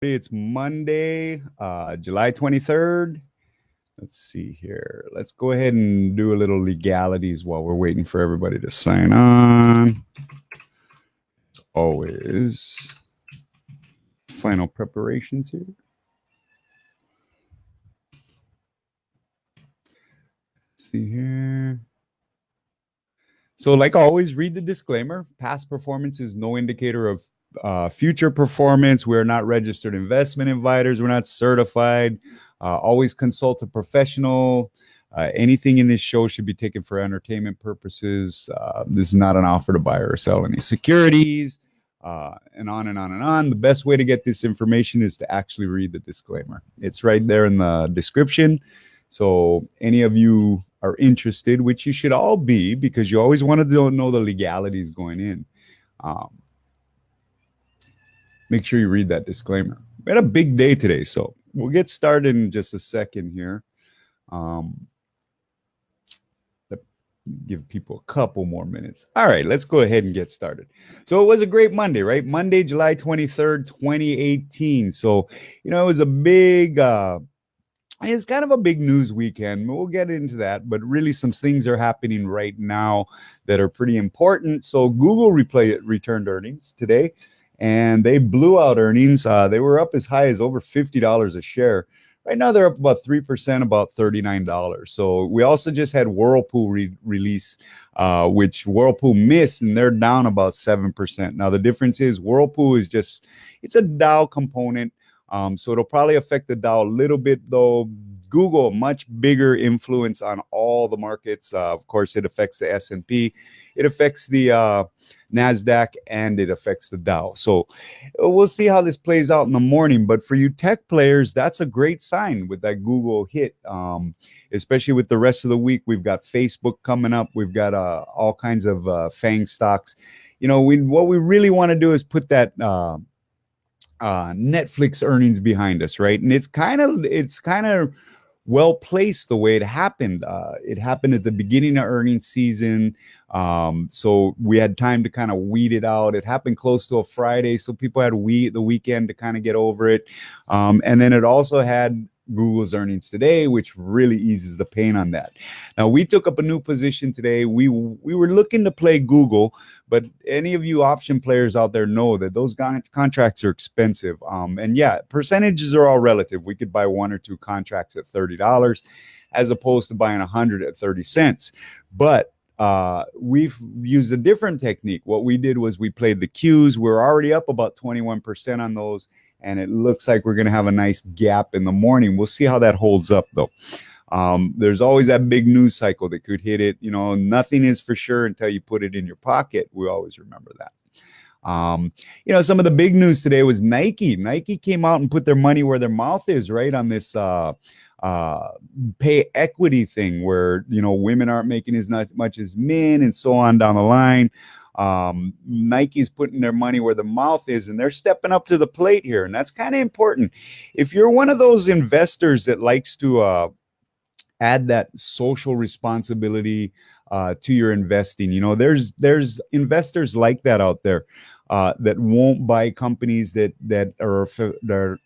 It's Monday, July 23rd. Let's see here. Let's go ahead and do a little legalities while we're waiting for everybody to sign on. As always, final preparations here. Let's see here. So like always, read the disclaimer. Past performance is no indicator of future performance. We're not registered investment advisors. We're not certified. Always consult a professional. Anything in this show should be taken for entertainment purposes. This is not an offer to buy or sell any securities, and on and on and on. The best way to get this information is to actually read the disclaimer. It's right there in the description. So any of you are interested, which you should all be, because you always want to know the legalities going in. Make sure you read that disclaimer. We had a big day today, so we'll get started in just a second here. Give people a couple more minutes. All right, let's go ahead and get started. So it was a great Monday, right? Monday, July 23rd, 2018. So, you know, it was a big, it's kind of a big news weekend. We'll get into that, but really some things are happening right now that are pretty important. So Google returned earnings today, and they blew out earnings. They were up as high as over $50 a share. Right now, they're up about 3%, about $39. So we also just had Whirlpool release, which Whirlpool missed, and they're down about 7%. Now, the difference is Whirlpool is just, it's a Dow component. So it'll probably affect the Dow a little bit, though. Google, much bigger influence on all the markets. Of course, it affects the S&P, it affects the NASDAQ, and it affects the Dow. So we'll see how this plays out in the morning. But for you tech players, that's a great sign with that Google hit, especially with the rest of the week. We've got Facebook coming up. We've got all kinds of FANG stocks. You know, what we really want to do is put that Netflix earnings behind us, right? And it's kind of well placed the way it happened. It happened at the beginning of earnings season, so we had time to kind of weed it out. It happened close to a Friday, so people had the weekend to kind of get over it. And then it also had Google's earnings today, which really eases the pain on that. Now, we took up a new position today. We were looking to play Google, but any of you option players out there know that those contracts are expensive. And yeah, percentages are all relative. We could buy one or two contracts at $30 as opposed to buying 100 at 30 cents. But we've used a different technique. What we did was we played the Qs. We're already up about 21% on those, and it looks like we're going to have a nice gap in the morning. We'll see how that holds up, though. There's always that big news cycle that could hit it. You know, nothing is for sure until you put it in your pocket. We always remember that. You know, some of the big news today was Nike. Nike came out and put their money where their mouth is, right, on this pay equity thing where, you know, women aren't making as much as men and so on down the line. Nike's putting their money where the mouth is, and they're stepping up to the plate here. And that's kind of important. If you're one of those investors that likes to add that social responsibility to your investing, you know, there's investors like that out there that won't buy companies that are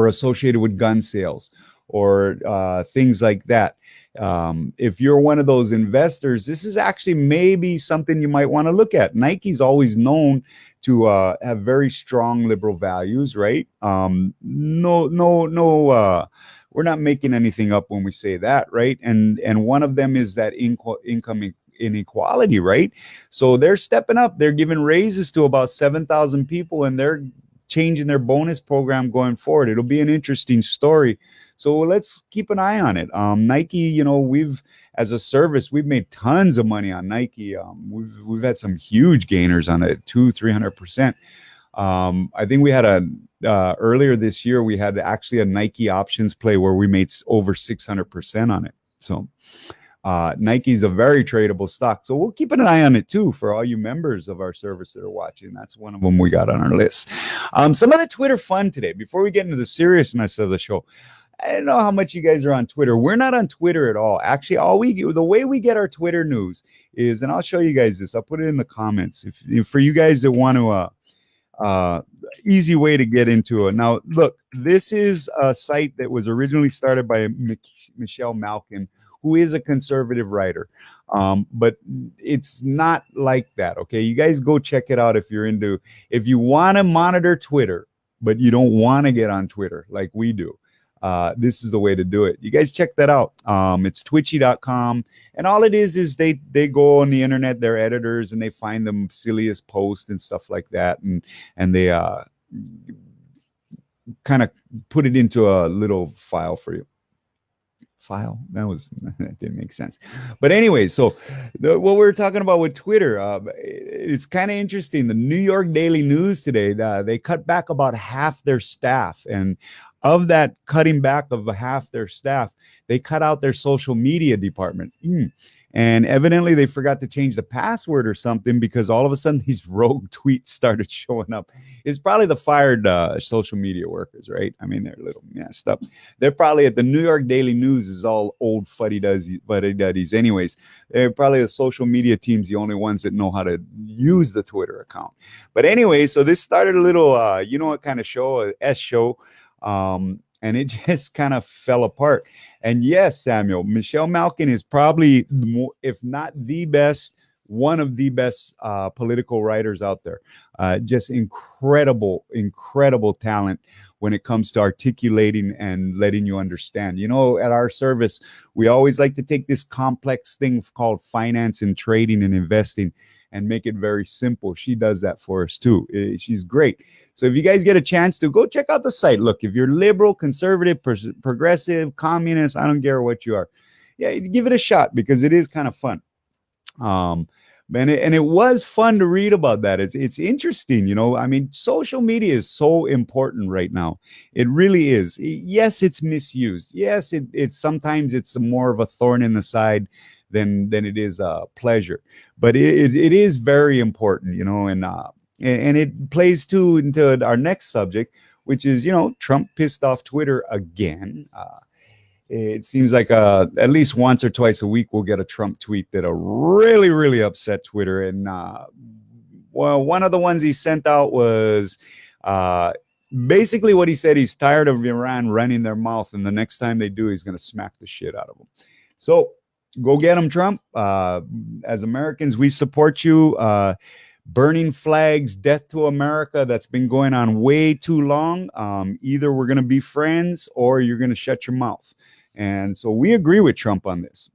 associated with gun sales or things like that. If you're one of those investors, this is actually maybe something you might want to look at. Nike's always known to have very strong liberal values, right? We're not making anything up when we say that, right? And one of them is that income inequality, right? So they're stepping up. They're giving raises to about 7,000 people, and they're changing their bonus program going forward. It'll be an interesting story. So let's keep an eye on it. Nike, you know, as a service, we've made tons of money on Nike. We've had some huge gainers on it, 200-300%. I think we had earlier this year, we had actually a Nike options play where we made over 600% on it. So Nike's a very tradable stock. So we'll keep an eye on it too for all you members of our service that are watching. That's one of them we got on our list. Some of the Twitter fun today, before we get into the seriousness of the show. I don't know how much you guys are on Twitter. We're not on Twitter at all. Actually, the way we get our Twitter news is, and I'll show you guys this. I'll put it in the comments. If for you guys that want to Uh, easy way to get into it. Now, look, this is a site that was originally started by Michelle Malkin, who is a conservative writer. But it's not like that. Okay. You guys go check it out if you want to monitor Twitter, but you don't want to get on Twitter like we do. This is the way to do it. You guys check that out. It's twitchy.com. And all it is they go on the internet, they're editors, and they find the silliest posts and stuff like that. And they kind of put it into a little file for you. That didn't make sense. But anyway, so what we're talking about with Twitter, it's kind of interesting. The New York Daily News today, they cut back about half their staff, and of that cutting back of half their staff, they cut out their social media department. And evidently they forgot to change the password or something, because all of a sudden these rogue tweets started showing up. It's probably the fired social media workers, right? I mean, they're a little messed up. They're probably at the New York Daily News is all old fuddy-duddies anyways. They're probably the social media team's the only ones that know how to use the Twitter account. But anyway, so this started a little, you know what kind of show, a S show. And it just kind of fell apart. And yes, Samuel, Michelle Malkin is probably, if not the best, one of the best political writers out there. Just incredible talent when it comes to articulating and letting you understand. You know, at our service, we always like to take this complex thing called finance and trading and investing and make it very simple. She does that for us too. She's great. So if you guys get a chance to go check out the site, look, if you're liberal, conservative, progressive, communist, I don't care what you are. Yeah, give it a shot, because it is kind of fun. And it was fun to read about that. It's interesting, you know. I mean, social media is so important right now. It really is. Yes, it's misused. Yes, it's sometimes it's more of a thorn in the side than it is a pleasure. But it is very important, you know, and it plays too into our next subject, which is, you know, Trump pissed off Twitter again. It seems like at least once or twice a week we'll get a Trump tweet that'll really upset Twitter. And well, one of the ones he sent out was basically what he said: he's tired of Iran running their mouth, and the next time they do, he's going to smack the shit out of them. So go get him, Trump. As Americans, we support you. Burning flags, death to America, that's been going on way too long. Either we're going to be friends or you're going to shut your mouth. And so we agree with Trump on this.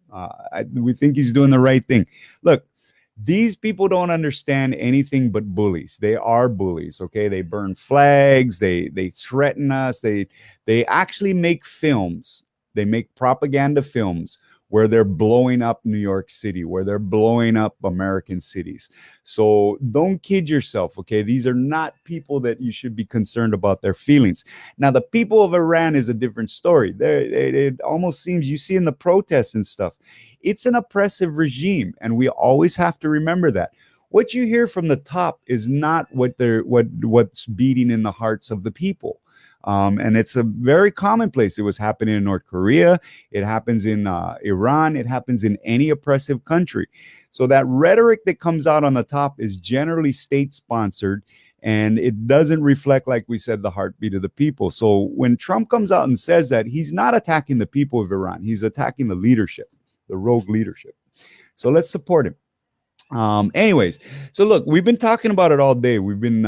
We think he's doing the right thing. Look, these people don't understand anything but bullies. They are bullies, okay? They burn flags. They threaten us. They actually make films. They make propaganda films where they're blowing up New York City, where they're blowing up American cities. So don't kid yourself, okay? These are not people that you should be concerned about their feelings. Now, the people of Iran is a different story. It almost seems, you see in the protests and stuff, it's an oppressive regime, and we always have to remember that. What you hear from the top is not what's beating in the hearts of the people. And it's a very commonplace. It was happening in North Korea. It happens in Iran. It happens in any oppressive country. So that rhetoric that comes out on the top is generally state-sponsored, and it doesn't reflect, like we said, the heartbeat of the people. So when Trump comes out and says that, he's not attacking the people of Iran. He's attacking the leadership, the rogue leadership. So let's support him. Anyways, so look, we've been talking about it all day. We've been,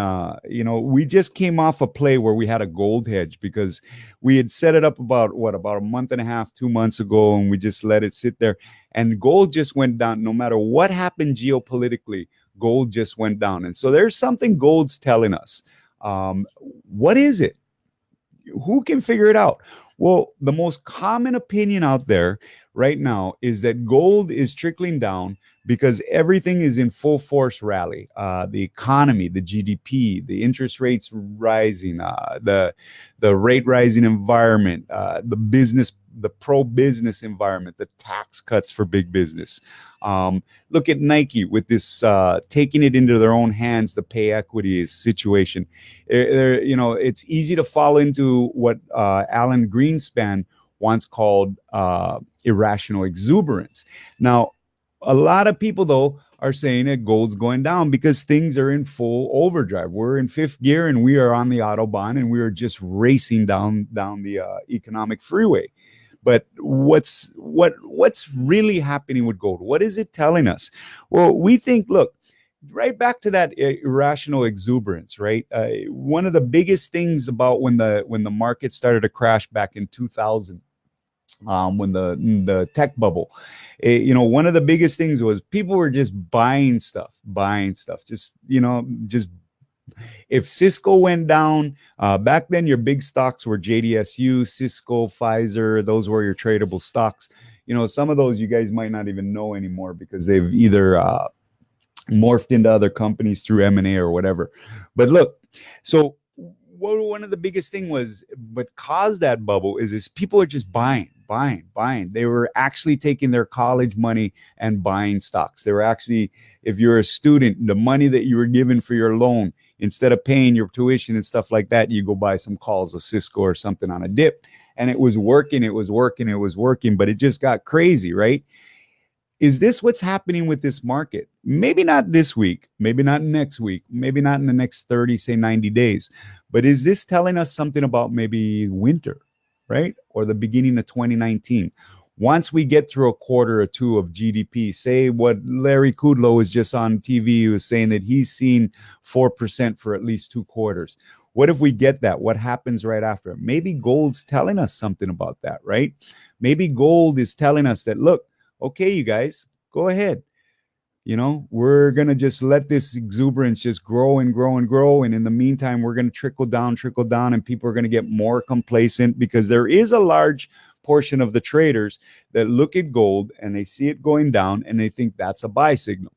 you know, we just came off a play where we had a gold hedge because we had set it up about a month and a half, 2 months ago, and we just let it sit there, and gold just went down. No matter what happened geopolitically, gold just went down. And so there's something gold's telling us. What is it? Who can figure it out? Well, the most common opinion out there right now is that gold is trickling down because everything is in full force rally. The economy, the GDP, the interest rates rising, the rate rising environment, the pro-business environment, the tax cuts for big business. Look at Nike with this taking it into their own hands, the pay equity situation. You know, it's easy to fall into what Alan Greenspan once called irrational exuberance. Now, A lot of people, though, are saying that gold's going down because things are in full overdrive. We're in fifth gear and we are on the Autobahn and we are just racing down the economic freeway. But what's really happening with gold? What is it telling us? Well, we think, look, right back to that irrational exuberance, right? One of the biggest things about when the market started to crash back in 2000, when the tech bubble, one of the biggest things was people were just buying stuff, just if Cisco went down, back then your big stocks were JDSU, Cisco, Pfizer. Those were your tradable stocks. Some of those you guys might not even know anymore because they've either morphed into other companies through M&A or whatever. But look, so one of the biggest thing was, what caused that bubble is people are just buying. They were actually taking their college money and buying stocks. They were actually, if you're a student, the money that you were given for your loan, instead of paying your tuition and stuff like that, you go buy some calls of Cisco or something on a dip. And it was working, but it just got crazy, right? Is this what's happening with this market? Maybe not this week, maybe not next week, maybe not in the next 30, say 90 days. But is this telling us something about maybe winter, right? Or the beginning of 2019? Once we get through a quarter or two of GDP, say what Larry Kudlow was just on TV, he was saying that he's seen 4% for at least 2 quarters. What if we get that? What happens right after? Maybe gold's telling us something about that, right? Maybe gold is telling us that, look, okay, you guys, go ahead. We're going to just let this exuberance just grow and grow and grow. And in the meantime, we're going to trickle down, and people are going to get more complacent, because there is a large portion of the traders that look at gold and they see it going down and they think that's a buy signal.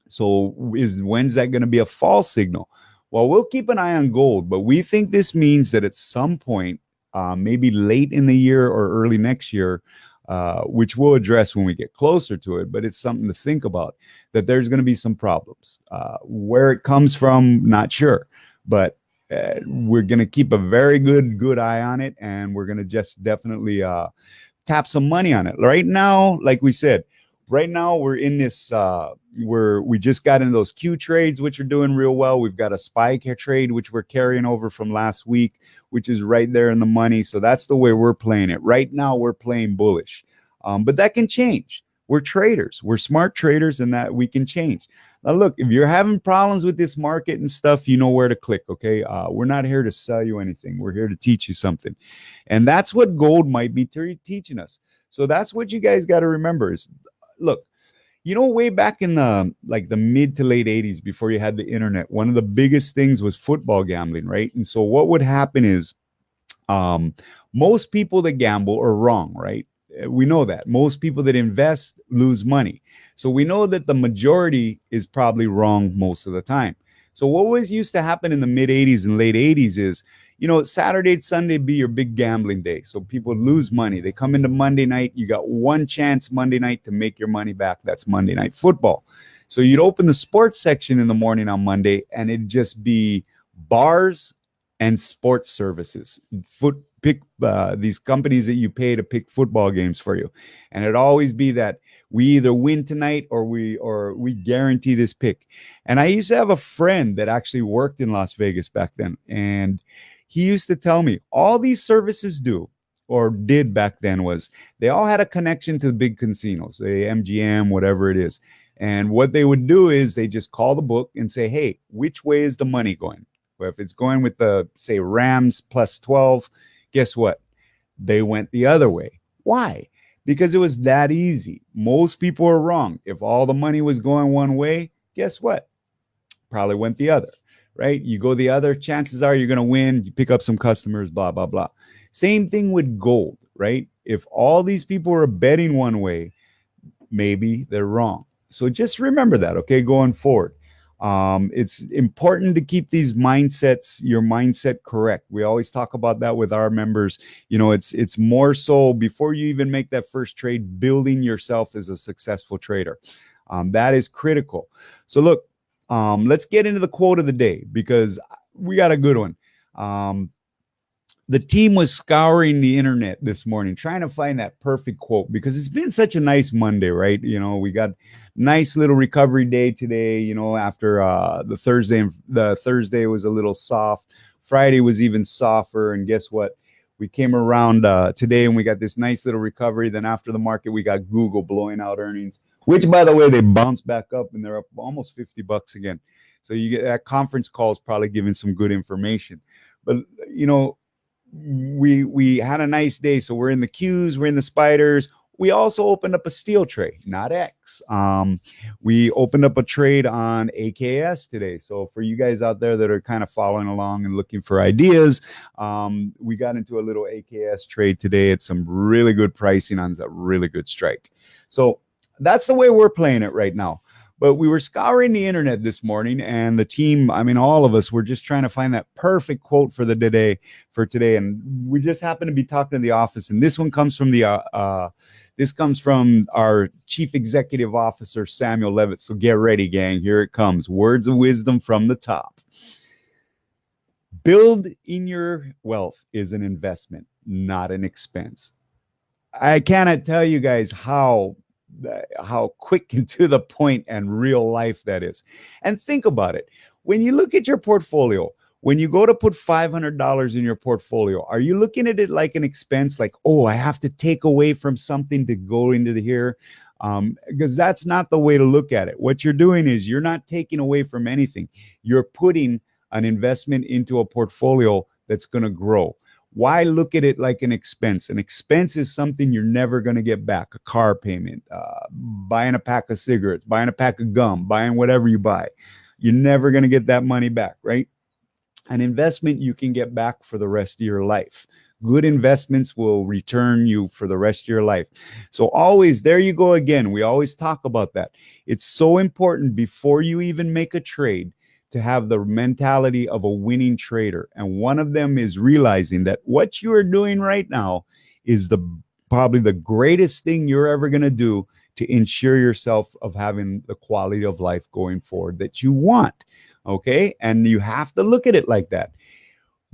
So when's that going to be a fall signal? Well, we'll keep an eye on gold, but we think this means that at some point, maybe late in the year or early next year, which we'll address when we get closer to it, but it's something to think about, that there's going to be some problems. Where it comes from, not sure, but we're going to keep a very good eye on it, and we're going to just definitely tap some money on it. Right now, like we said, we're in this, we just got into those Q trades, which are doing real well. We've got a SPY trade, which we're carrying over from last week, which is right there in the money. So that's the way we're playing it. Right now, we're playing bullish, but that can change. We're traders. We're smart traders, and that we can change. Now, look, if you're having problems with this market and stuff, you know where to click, okay? We're not here to sell you anything. We're here to teach you something. And that's what gold might be teaching us. So that's what you guys got to remember is, look, way back in the mid to late 80s, before you had the internet, one of the biggest things was football gambling, right? And so what would happen is most people that gamble are wrong, right? We know that. Most people that invest lose money. So we know that the majority is probably wrong most of the time. So what was used to happen in the mid 80s and late 80s is, Saturday and Sunday be your big gambling day. So people lose money. They come into Monday night. You got one chance Monday night to make your money back. That's Monday Night Football. So you'd open the sports section in the morning on Monday, and it'd just be bars and sports services. Pick these companies that you pay to pick football games for you. And it'd always be that we either win tonight or we guarantee this pick. And I used to have a friend that actually worked in Las Vegas back then. And he used to tell me all these services did back then was they all had a connection to the big casinos, the MGM, whatever it is. And what they would do is they just call the book and say, hey, which way is the money going? Well, if it's going with the, say, Rams plus 12, guess what? They went the other way. Why? Because it was that easy. Most people are wrong. If all the money was going one way, guess what? Probably went the other, right? You go the other, chances are you're going to win. You pick up some customers, blah, blah, blah. Same thing with gold, right? If all these people are betting one way, maybe they're wrong. So just remember that, okay, going forward. It's important to keep your mindset correct. We always talk about that with our members. It's more so before you even make that first trade, building yourself as a successful trader. That is critical. So look, let's get into the quote of the day, because we got a good one. the team was scouring the internet this morning trying to find that perfect quote, because it's been such a nice Monday, right? You know, we got nice little recovery day today, you know, after the Thursday was a little soft. Friday was even softer, and guess what? We came around today and we got this nice little recovery. Then after the market, we got Google blowing out earnings, which, by the way, they bounced back up and they're up almost $50 again. So you get that conference call is probably giving some good information. But, you know, we had a nice day. So we're in the Qs, we're in the spiders. We also opened up a steel trade, not X. We opened up a trade on AKS today. So for you guys out there that are kind of following along and looking for ideas, we got into a little AKS trade today at some really good pricing on a really good strike. So that's the way we're playing it right now. But we were scouring the internet this morning, and the team, I mean, all of us were just trying to find that perfect quote for today. And we just happened to be talking to the office, and this one comes from our Chief Executive Officer, Samuel Levitt. So get ready, gang. Here it comes. Words of wisdom from the top. Building your wealth is an investment, not an expense. I cannot tell you guys how quick and to the point and real life that is. And think about it. When you look at your portfolio, when you go to put $500 in your portfolio, are you looking at it like an expense? Like, oh, I have to take away from something to go into here? Because that's not the way to look at it. What you're doing is you're not taking away from anything. You're putting an investment into a portfolio that's going to grow. Why look at it like an expense? An expense is something you're never going to get back. A car payment, buying a pack of cigarettes, buying a pack of gum, buying whatever you buy. You're never going to get that money back, right? An investment you can get back for the rest of your life. Good investments will return you for the rest of your life. So always, there you go again. We always talk about that. It's so important before you even make a trade to have the mentality of a winning trader. And one of them is realizing that what you are doing right now is probably the greatest thing you're ever going to do to ensure yourself of having the quality of life going forward that you want. Okay. And you have to look at it like that.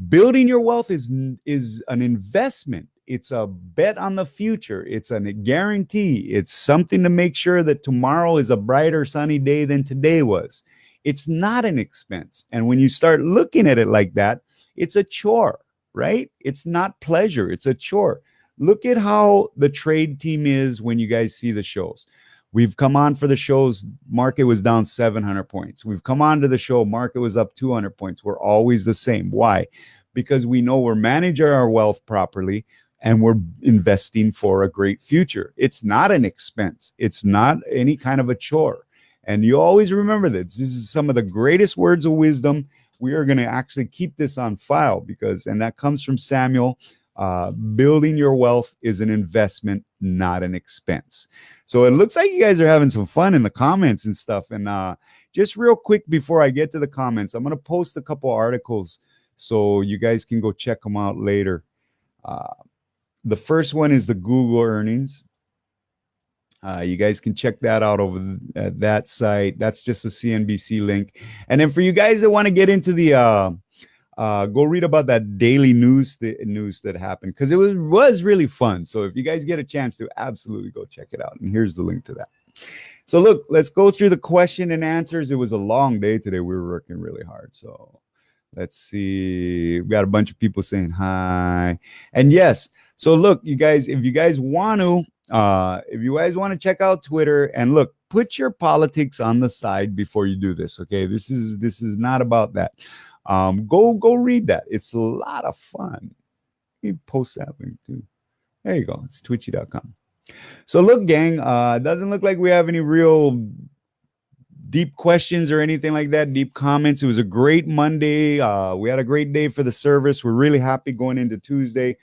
Building your wealth is an investment. It's a bet on the future. It's a guarantee. It's something to make sure that tomorrow is a brighter sunny day than today was. It's not an expense. And when you start looking at it like that, it's a chore, right? It's not pleasure. It's a chore. Look at how the trade team is when you guys see the shows. We've come on for the shows. Market was down 700 points. We've come on to the show. Market was up 200 points. We're always the same. Why? Because we know we're managing our wealth properly and we're investing for a great future. It's not an expense. It's not any kind of a chore. And you always remember this. This is some of the greatest words of wisdom. We are going to actually keep this on file and that comes from Samuel. Building your wealth is an investment, not an expense. So it looks like you guys are having some fun in the comments and stuff. And just real quick before I get to the comments, I'm going to post a couple articles so you guys can go check them out later. The first one is the Google earnings. You guys can check that out over at that site. That's just a CNBC link. And then for you guys that want to get into the go read about that daily news that happened, because it was really fun. So if you guys get a chance to, absolutely go check it out. And here's the link to that. So look, let's go through the question and answers. It was a long day today. We were working really hard. So let's see. We've got a bunch of people saying hi. And yes, so look, you guys, if you guys want to check out Twitter, and look, put your politics on the side before you do this. Okay, this is not about that. Go read that. It's a lot of fun. You post that link too. There you go. It's twitchy.com. So look, gang, doesn't look like we have any real deep questions or anything like that, deep comments. It was a great Monday. We had a great day for the service. We're really happy going into Tuesday.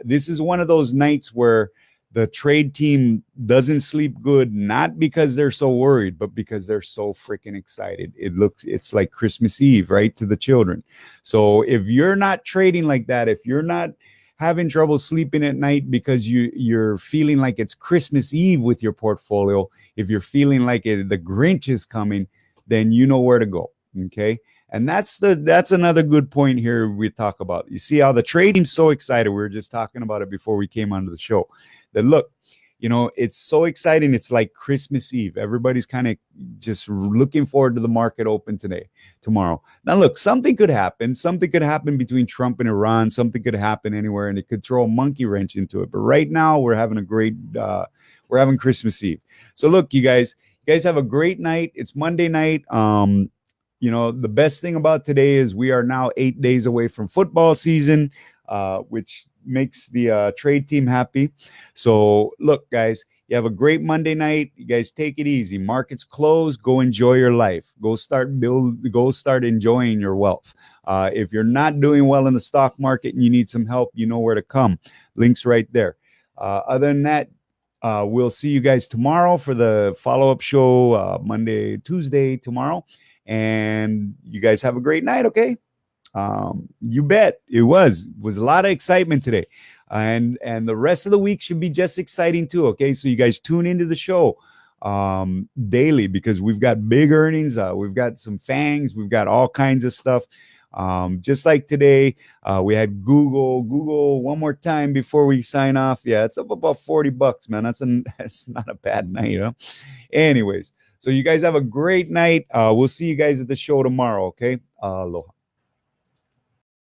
This is one of those nights where the trade team doesn't sleep good, not because they're so worried, but because they're so freaking excited. It's like Christmas Eve, right, to the children. So if you're not trading like that, if you're not having trouble sleeping at night because you're feeling like it's Christmas Eve with your portfolio, if you're feeling like the Grinch is coming, then you know where to go, okay? And that's another good point here we talk about. You see how the trade team's so excited. We were just talking about it before we came onto the show. That look, it's so exciting. It's like Christmas Eve. Everybody's kind of just looking forward to the market open tomorrow. Now, look, something could happen. Something could happen between Trump and Iran. Something could happen anywhere, and it could throw a monkey wrench into it. But right now, we're having we're having Christmas Eve. So look, you guys have a great night. It's Monday night. The best thing about today is we are now 8 days away from football season, which makes the trade team happy. So look, guys, you have a great Monday night. You guys take it easy. Markets close. Go enjoy your life. Go start enjoying your wealth. If you're not doing well in the stock market and you need some help, you know where to come. Links right there. Other than that, we'll see you guys tomorrow for the follow-up show, Tuesday tomorrow. And you guys have a great night, okay? You bet. It was a lot of excitement today. And the rest of the week should be just exciting too, okay? So you guys tune into the show daily, because we've got big earnings. We've got some fangs. We've got all kinds of stuff. Just like today, we had Google one more time before we sign off. Yeah, it's up about $40, man. That's not a bad night, huh? Anyways, so you guys have a great night. We'll see you guys at the show tomorrow, okay? Aloha.